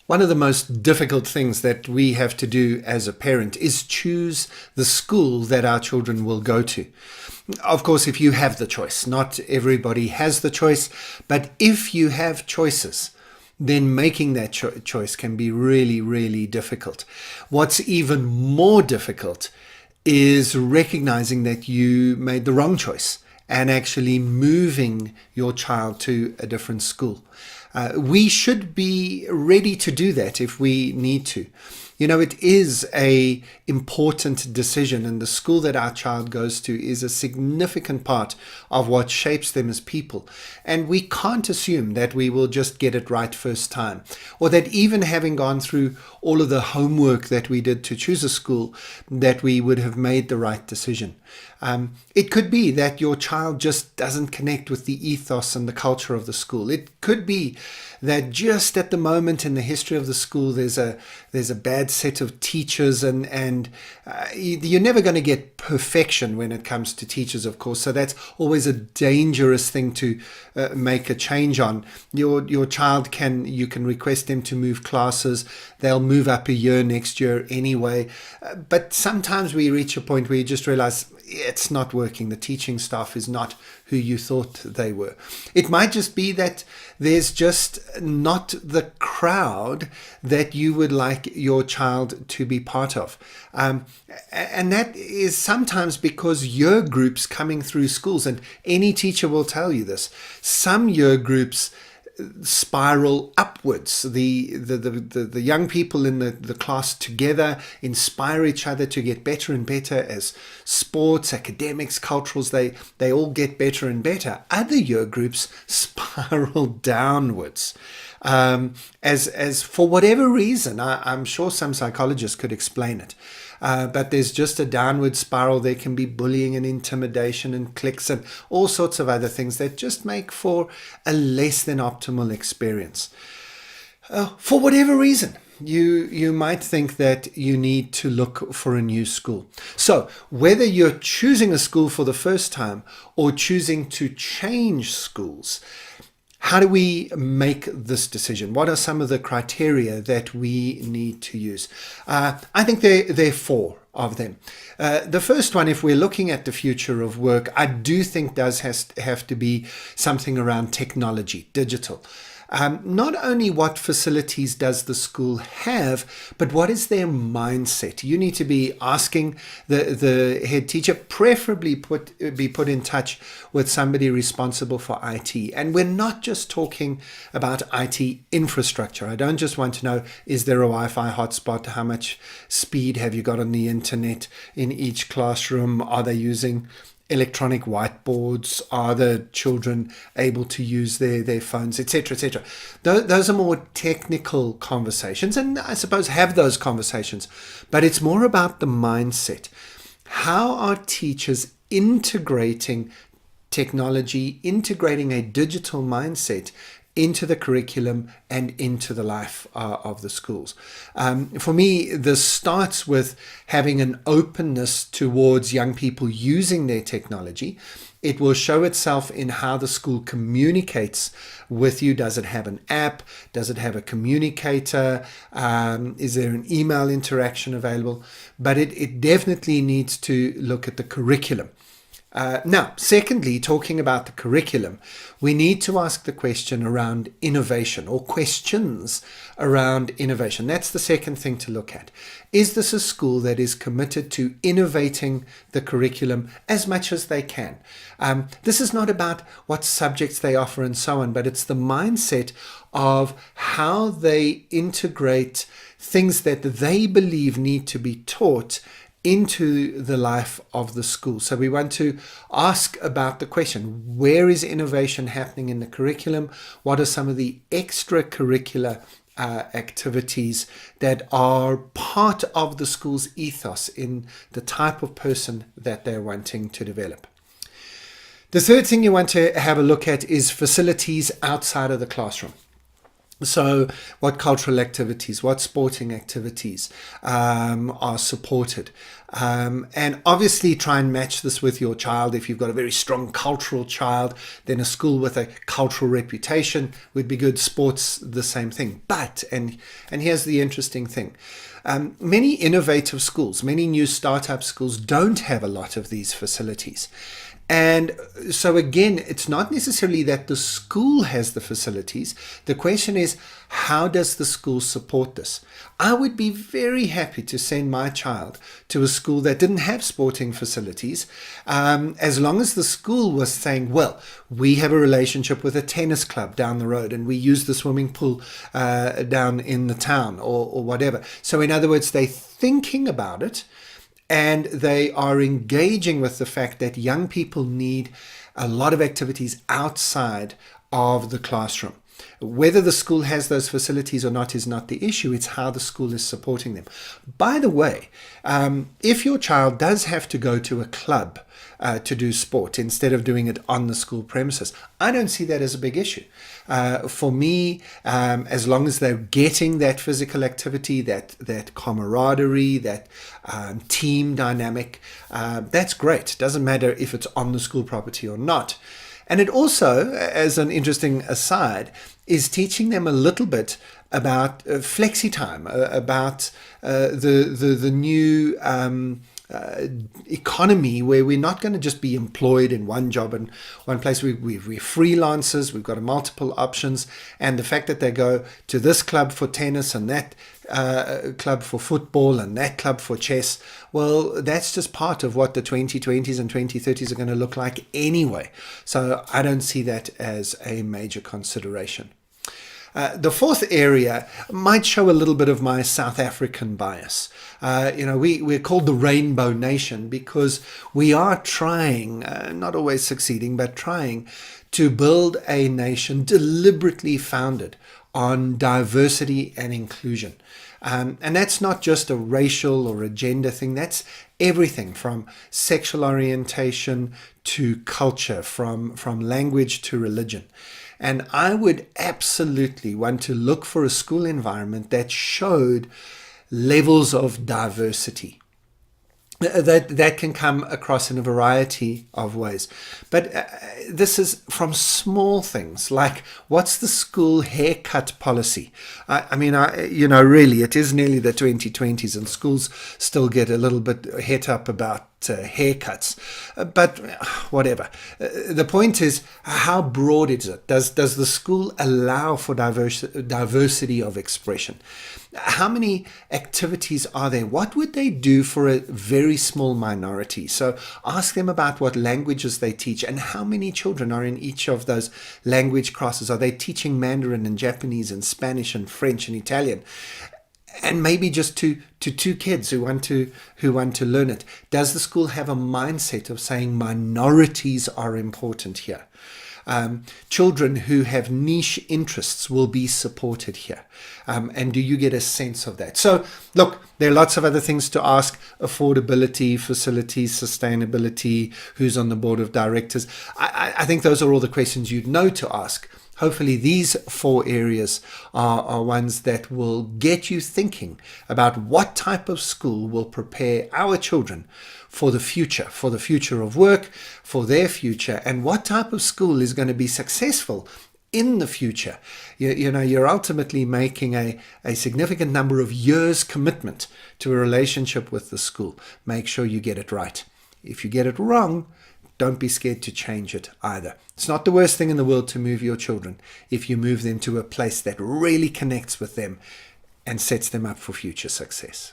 One of the most difficult things that we have to do as a parent is choose the school that our children will go to. Of course, if you have the choice, not everybody has the choice, but if you have choices, then making that choice can be really, really difficult. What's even more difficult is recognizing that you made the wrong choice and actually moving your child to a different school. We should be ready to do that if we need to. You know, it is a important decision, and the school that our child goes to is a significant part of what shapes them as people. And we can't assume that we will just get it right first time, or that even having gone through all of the homework that we did to choose a school, that we would have made the right decision. It could be that your child just doesn't connect with the ethos and the culture of the school. It could be that just at the moment in the history of the school, there's a bad set of teachers, and you're never going to get perfection when it comes to teachers, of course. So that's always a dangerous thing to make a change on. Your child you can request them to move classes. They'll move up a year next year anyway. But sometimes we reach a point where you just realize it's not working. The teaching staff is not who you thought they were. It might just be that there's just not the crowd that you would like your child to be part of. And that is sometimes because year groups coming through schools, and any teacher will tell you this, some year groups spiral upwards. The young people in the class together inspire each other to get better and better as sports, academics, culturals, they all get better and better. Other year groups spiral downwards. As for whatever reason, I'm sure some psychologists could explain it. But there's just a downward spiral. There can be bullying and intimidation and cliques and all sorts of other things that just make for a less than optimal experience. For whatever reason, you might think that you need to look for a new school. So whether you're choosing a school for the first time or choosing to change schools, how do we make this decision? What are some of the criteria that we need to use? I think there are four of them. The first one, if we're looking at the future of work, I do think does have to be something around technology, digital. Not only what facilities does the school have, but what is their mindset? You need to be asking the head teacher, preferably be put in touch with somebody responsible for IT. And we're not just talking about IT infrastructure. I don't just want to know, is there a Wi-Fi hotspot? How much speed have you got on the internet in each classroom? Are they using electronic whiteboards? Are the children able to use their phones, etc., etc.? Those are more technical conversations, and I suppose have those conversations. But it's more about the mindset. How are teachers integrating technology, integrating a digital mindset into the curriculum and into the life of the schools? For me, this starts with having an openness towards young people using their technology. It will show itself in how the school communicates with you. Does it have an app? Does it have a communicator? Is there an email interaction available? But it definitely needs to look at the curriculum. Now, secondly, talking about the curriculum, we need to ask the question around innovation, or questions around innovation. That's the second thing to look at. Is this a school that is committed to innovating the curriculum as much as they can? This is not about what subjects they offer and so on, but it's the mindset of how they integrate things that they believe need to be taught into the life of the school. So we want to ask about the question, where is innovation happening in the curriculum? What are some of the extracurricular activities that are part of the school's ethos in the type of person that they're wanting to develop? The third thing you want to have a look at is facilities outside of the classroom. So what cultural activities, what sporting activities are supported? And obviously try and match this with your child. If you've got a very strong cultural child, then a school with a cultural reputation would be good. Sports, the same thing. But, and here's the interesting thing, many innovative schools, many new startup schools don't have a lot of these facilities. And so again, it's not necessarily that the school has the facilities. The question is, how does the school support this? I would be very happy to send my child to a school that didn't have sporting facilities, as long as the school was saying, well, we have a relationship with a tennis club down the road and we use the swimming pool down in the town or whatever. So in other words, they're thinking about it, and they are engaging with the fact that young people need a lot of activities outside of the classroom. Whether the school has those facilities or not is not the issue. It's how the school is supporting them. By the way, if your child does have to go to a club to do sport instead of doing it on the school premises, I don't see that as a big issue. For me, as long as they're getting that physical activity, that camaraderie, that team dynamic, that's great. It doesn't matter if it's on the school property or not. And it also, as an interesting aside, is teaching them a little bit about flexi time, about the new economy where we're not going to just be employed in one job and one place. We're freelancers. We've got multiple options. And the fact that they go to this club for tennis and that club for football and that club for chess, well, that's just part of what the 2020s and 2030s are going to look like anyway. So I don't see that as a major consideration. The fourth area might show a little bit of my South African bias. We're called the Rainbow Nation because we are trying, not always succeeding, but trying to build a nation deliberately founded on diversity and inclusion. And that's not just a racial or a gender thing. That's everything from sexual orientation to culture, from language to religion. And I would absolutely want to look for a school environment that showed levels of diversity. That can come across in a variety of ways. But this is from small things like, what's the school haircut policy? Really, it is nearly the 2020s and schools still get a little bit het up about haircuts. But whatever. The point is, how broad is it? Does the school allow for diversity of expression? How many activities are there? What would they do for a very small minority? So ask them about what languages they teach and how many children are in each of those language classes. Are they teaching Mandarin and Japanese and Spanish and French and Italian? And maybe just to two kids who want to learn it. Does the school have a mindset of saying minorities are important here? Children who have niche interests will be supported here. And do you get a sense of that? So, look, there are lots of other things to ask: affordability, facilities, sustainability, who's on the board of directors. I think those are all the questions you'd know to ask. Hopefully these four areas are ones that will get you thinking about what type of school will prepare our children for the future of work, for their future, and what type of school is going to be successful in the future. You're ultimately making a significant number of years commitment to a relationship with the school. Make sure you get it right. If you get it wrong, don't be scared to change it either. It's not the worst thing in the world to move your children if you move them to a place that really connects with them and sets them up for future success.